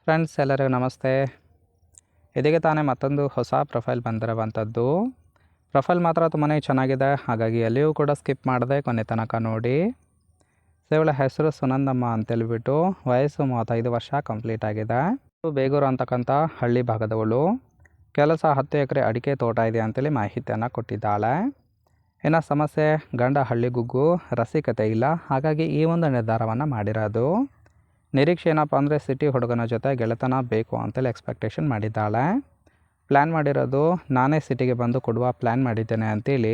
Friends ಎಲ್ಲರಿಗೂ ನಮಸ್ತೆ. ಇದೀಗ ತಾನೇ ಮತ್ತೊಂದು ಹೊಸ ಪ್ರೊಫೈಲ್ ಬಂದಿರುವಂಥದ್ದು. ಪ್ರೊಫೈಲ್ ಮಾತ್ರ ತುಂಬಾ ಚೆನ್ನಾಗಿದೆ, ಹಾಗಾಗಿ ಎಲ್ಲಿಯೂ ಕೂಡ ಸ್ಕಿಪ್ ಮಾಡದೆ ಕೊನೆ ತನಕ ನೋಡಿ. ಸೊ ಇವಳ ಹೆಸರು ಸುನಂದಮ್ಮ ಅಂತೇಳ್ಬಿಟ್ಟು, ವಯಸ್ಸು 35 ವರ್ಷ ಕಂಪ್ಲೀಟ್ ಆಗಿದೆ. ಬೇಗೂರು ಅಂತಕ್ಕಂಥ ಹಳ್ಳಿ ಭಾಗದವಳು. ಕೆಲಸ 10 ಎಕರೆ ಅಡಿಕೆ ತೋಟ ಇದೆ ಅಂತೇಳಿ ಮಾಹಿತಿಯನ್ನು ಕೊಟ್ಟಿದ್ದಾಳೆ. ಇನ್ನು ಸಮಸ್ಯೆ, ಗಂಡ ಹಳ್ಳಿಗುಗ್ಗು, ರಸಿಕತೆ ಇಲ್ಲ, ಹಾಗಾಗಿ ಈ ಒಂದು ನಿರ್ಧಾರವನ್ನು ಮಾಡಿರೋದು. ನಿರೀಕ್ಷೆ ಏನಪ್ಪ ಅಂದರೆ ಸಿಟಿ ಹುಡುಗನ ಜೊತೆ ಗೆಳೆತನ ಬೇಕು ಅಂತೇಳಿ ಎಕ್ಸ್ಪೆಕ್ಟೇಷನ್ ಮಾಡಿದ್ದಾಳೆ. ಪ್ಲ್ಯಾನ್ ಮಾಡಿರೋದು ನಾನೇ ಸಿಟಿಗೆ ಬಂದು ಕೊಡುವ ಪ್ಲ್ಯಾನ್ ಮಾಡಿದ್ದೇನೆ ಅಂತೇಳಿ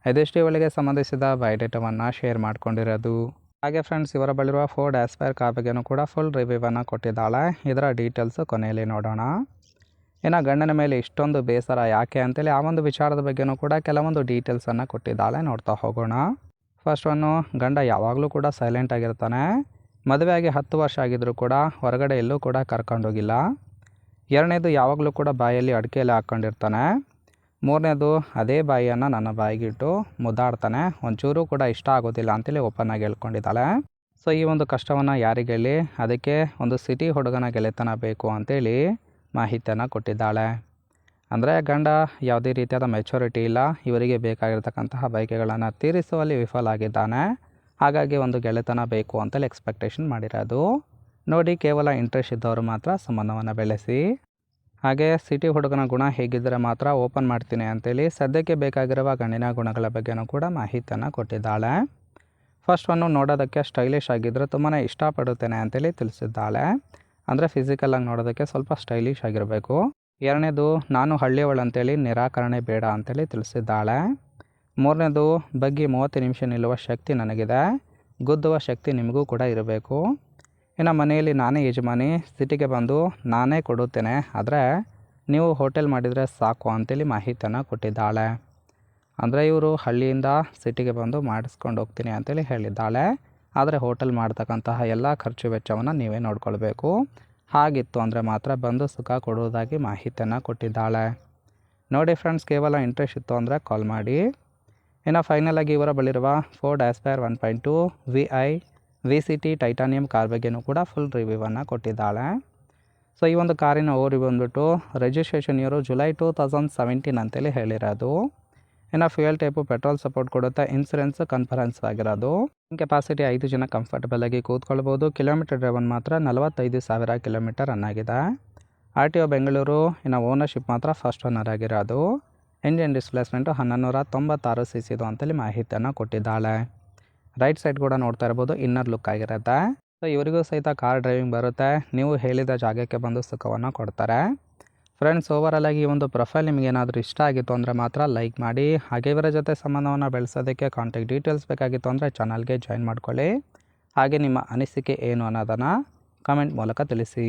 ಇದೆಷ್ಟು ಇವಳಿಗೆ ಸಂಬಂಧಿಸಿದ ಬಯೋಡೇಟಾವನ್ನು ಶೇರ್ ಮಾಡ್ಕೊಂಡಿರೋದು. ಹಾಗೆ ಫ್ರೆಂಡ್ಸ್, ಇವರ ಬಳಿರುವ ಫೋರ್ಡ್ ಆಸ್ಪೈರ್ ಕಾರ್ ಬಗ್ಗೆನೂ ಕೂಡ ಫುಲ್ ರಿವ್ಯೂವನ್ನು ಕೊಟ್ಟಿದ್ದಾಳೆ. ಇದರ ಡೀಟೇಲ್ಸು ಕೊನೆಯಲ್ಲಿ ನೋಡೋಣ. ಇನ್ನು ಗಂಡನ ಮೇಲೆ ಇಷ್ಟೊಂದು ಬೇಸರ ಯಾಕೆ ಅಂತೇಳಿ ಆ ಒಂದು ವಿಚಾರದ ಬಗ್ಗೆನೂ ಕೂಡ ಕೆಲವೊಂದು ಡೀಟೇಲ್ಸನ್ನು ಕೊಟ್ಟಿದ್ದಾಳೆ. ನೋಡ್ತಾ ಹೋಗೋಣ. ಫಸ್ಟ್ ಒನ್ನು, ಗಂಡ ಯಾವಾಗಲೂ ಕೂಡ ಸೈಲೆಂಟ್ ಆಗಿರ್ತಾನೆ. ಮದುವೆಯಾಗಿ 10 ವರ್ಷ ಆಗಿದ್ದರೂ ಕೂಡ ಹೊರಗಡೆ ಎಲ್ಲೂ ಕೂಡ ಕರ್ಕೊಂಡೋಗಿಲ್ಲ. ಎರಡನೇದು, ಯಾವಾಗಲೂ ಕೂಡ ಬಾಯಲ್ಲಿ ಅಡಿಕೆಯಲ್ಲಿ ಹಾಕ್ಕೊಂಡಿರ್ತಾನೆ. ಮೂರನೇದು, ಅದೇ ಬಾಯಿಯನ್ನು ನನ್ನ ಬಾಯಿಗಿಟ್ಟು ಮುದ್ದಾಡ್ತಾನೆ. ಒಂಚೂರು ಕೂಡ ಇಷ್ಟ ಆಗೋದಿಲ್ಲ ಅಂತೇಳಿ ಓಪನ್ನಾಗಿ ಹೇಳ್ಕೊಂಡಿದ್ದಾಳೆ. ಸೊ ಈ ಒಂದು ಕಷ್ಟವನ್ನು ಯಾರಿಗೆ ಹೇಳಿ, ಅದಕ್ಕೆ ಒಂದು ಸಿಟಿ ಹುಡುಗನ ಗೆಳೆತನ ಬೇಕು ಅಂತೇಳಿ ಮಾಹಿತಿಯನ್ನು ಕೊಟ್ಟಿದ್ದಾಳೆ. ಅಂದರೆ ಗಂಡ ಯಾವುದೇ ರೀತಿಯಾದ ಮೆಚುರಿಟಿ ಇಲ್ಲ, ಇವರಿಗೆ ಬೇಕಾಗಿರ್ತಕ್ಕಂತಹ ಬಯಕೆಗಳನ್ನು ತೀರಿಸುವಲ್ಲಿ ವಿಫಲ ಆಗಿದ್ದಾನೆ. ಹಾಗಾಗಿ ಒಂದು ಗೆಳೆತನ ಬೇಕು ಅಂತೇಳಿ ಎಕ್ಸ್ಪೆಕ್ಟೇಷನ್ ಮಾಡಿರೋದು. ನೋಡಿ, ಕೇವಲ ಇಂಟ್ರೆಸ್ಟ್ ಇದ್ದವರು ಮಾತ್ರ ಸಂಬಂಧವನ್ನು ಬೆಳೆಸಿ. ಹಾಗೆ ಸಿಟಿ ಹುಡುಗನ ಗುಣ ಹೇಗಿದ್ದರೆ ಮಾತ್ರ ಓಪನ್ ಮಾಡ್ತೀನಿ ಅಂತೇಳಿ ಸದ್ಯಕ್ಕೆ ಬೇಕಾಗಿರುವ ಗಂಡಿನ ಗುಣಗಳ ಬಗ್ಗೆನೂ ಕೂಡ ಮಾಹಿತಿಯನ್ನು ಕೊಟ್ಟಿದ್ದಾಳೆ. ಫಸ್ಟ್ ಒನ್ನು, ನೋಡೋದಕ್ಕೆ ಸ್ಟೈಲಿಶ್ ಆಗಿದ್ದರೆ ತುಂಬಾ ಇಷ್ಟಪಡುತ್ತೇನೆ ಅಂತೇಳಿ ತಿಳಿಸಿದ್ದಾಳೆ. ಅಂದರೆ ಫಿಸಿಕಲಾಗಿ ನೋಡೋದಕ್ಕೆ ಸ್ವಲ್ಪ ಸ್ಟೈಲಿಶ್ ಆಗಿರಬೇಕು. ಎರಡನೇದು, ನಾನು ಹಳ್ಳಿಯವಳು ಅಂತೇಳಿ ನಿರಾಕರಣೆ ಬೇಡ ಅಂತೇಳಿ ತಿಳಿಸಿದ್ದಾಳೆ. ಮೂರನೇದು, ಬಗ್ಗೆ 30 ನಿಮಿಷ ನಿಲ್ಲುವ ಶಕ್ತಿ ನನಗಿದೆ, ಗುದ್ದುವ ಶಕ್ತಿ ನಿಮಗೂ ಕೂಡ ಇರಬೇಕು. ಇನ್ನು ಮನೆಯಲ್ಲಿ ನಾನೇ ಯಜಮಾನಿ, ಸಿಟಿಗೆ ಬಂದು ನಾನೇ ಕೊಡುತ್ತೇನೆ, ಆದರೆ ನೀವು ಹೋಟೆಲ್ ಮಾಡಿದರೆ ಸಾಕು ಅಂತೇಳಿ ಮಾಹಿತಿಯನ್ನು ಕೊಟ್ಟಿದ್ದಾಳೆ. ಅಂದರೆ ಇವರು ಹಳ್ಳಿಯಿಂದ ಸಿಟಿಗೆ ಬಂದು ಮಾಡಿಸ್ಕೊಂಡು ಹೋಗ್ತೀನಿ ಅಂತೇಳಿ ಹೇಳಿದ್ದಾಳೆ. ಆದರೆ ಹೋಟೆಲ್ ಮಾಡ್ತಕ್ಕಂತಹ ಎಲ್ಲ ಖರ್ಚು ವೆಚ್ಚವನ್ನು ನೀವೇ ನೋಡ್ಕೊಳ್ಬೇಕು. ಹಾಗಿತ್ತು ಅಂದರೆ ಮಾತ್ರ ಬಂದು ಸುಖ ಕೊಡುವುದಾಗಿ ಮಾಹಿತಿಯನ್ನು ಕೊಟ್ಟಿದ್ದಾಳೆ. ನೋಡಿ ಫ್ರೆಂಡ್ಸ್, ಕೇವಲ ಇಂಟ್ರೆಸ್ಟ್ ಇತ್ತು ಅಂದರೆ ಕಾಲ್ ಮಾಡಿ. ಇನ್ನು ಫೈನಲಾಗಿ ಇವರ ಬಳಿರುವ Ford Aspire 1.2 VI VCT titanium car ಬಗ್ಗೆನೂ ಕೂಡ ಫುಲ್ ರಿವ್ಯೂವನ್ನು ಕೊಟ್ಟಿದ್ದಾಳೆ. ಸೊ ಈ ಒಂದು ಕಾರಿನ ಓರಿ ಬಂದ್ಬಿಟ್ಟು ರಿಜಿಸ್ಟ್ರೇಷನ್ ಇಯರು ಜುಲೈ 2017 ಅಂತೇಳಿ ಹೇಳಿರೋದು. ಇನ್ನು ಫ್ಯೂಯಲ್ ಟೈಪು ಪೆಟ್ರೋಲ್ ಸಪೋರ್ಟ್ ಕೊಡುತ್ತೆ, ಇನ್ಸೂರೆನ್ಸ್ ಕನ್ಫರೆನ್ಸ್ ಆಗಿರೋದು. ಕೆಪಾಸಿಟಿ 5 ಜನ ಕಂಫರ್ಟಬಲ್ ಆಗಿ ಕೂತ್ಕೊಳ್ಬೋದು. ಕಿಲೋಮೀಟರ್ ಡ್ರೈವನ್ ಮಾತ್ರ 45,000 ಕಿಲೋಮೀಟರ್ ರನ್ ಆಗಿದೆ. RTO ಬೆಂಗಳೂರು. ಇನ್ನು ಓನರ್ಶಿಪ್ ಮಾತ್ರ ಫಸ್ಟ್ ಓನರ್ ಆಗಿರೋದು. ಇಂಜಿನ್ ಡಿಸ್ಪ್ಲೇಸ್ಮೆಂಟು 1196 cc ಅಂತೇಳಿ ಮಾಹಿತಿಯನ್ನು ಕೊಟ್ಟಿದ್ದಾಳೆ. ರೈಟ್ ಸೈಡ್ ಕೂಡ ನೋಡ್ತಾ ಇರ್ಬೋದು, ಇನ್ನರ್ ಲುಕ್ ಆಗಿರುತ್ತೆ. ಸೊ ಇವರಿಗೂ ಸಹಿತ ಕಾರ್ ಡ್ರೈವಿಂಗ್ ಬರುತ್ತೆ. ನೀವು ಹೇಳಿದ ಜಾಗಕ್ಕೆ ಬಂದು ಸುಖವನ್ನು ಕೊಡ್ತಾರೆ. ಫ್ರೆಂಡ್ಸ್, ಓವರಾಲ್ ಆಗಿ ಈ ಒಂದು ಪ್ರೊಫೈಲ್ ನಿಮಗೆ ಏನಾದರೂ ಇಷ್ಟ ಆಗಿತ್ತು ಅಂದರೆ ಮಾತ್ರ ಲೈಕ್ ಮಾಡಿ. ಹಾಗೆ ಇವರ ಜೊತೆ ಸಂಬಂಧವನ್ನು ಬೆಳೆಸೋದಕ್ಕೆ ಕಾಂಟ್ಯಾಕ್ಟ್ ಡೀಟೇಲ್ಸ್ ಬೇಕಾಗಿತ್ತು ಅಂದರೆ ಚಾನಲ್ಗೆ ಜಾಯಿನ್ ಮಾಡ್ಕೊಳ್ಳಿ. ಹಾಗೆ ನಿಮ್ಮ ಅನಿಸಿಕೆ ಏನು ಅನ್ನೋದನ್ನು ಕಮೆಂಟ್ ಮೂಲಕ ತಿಳಿಸಿ.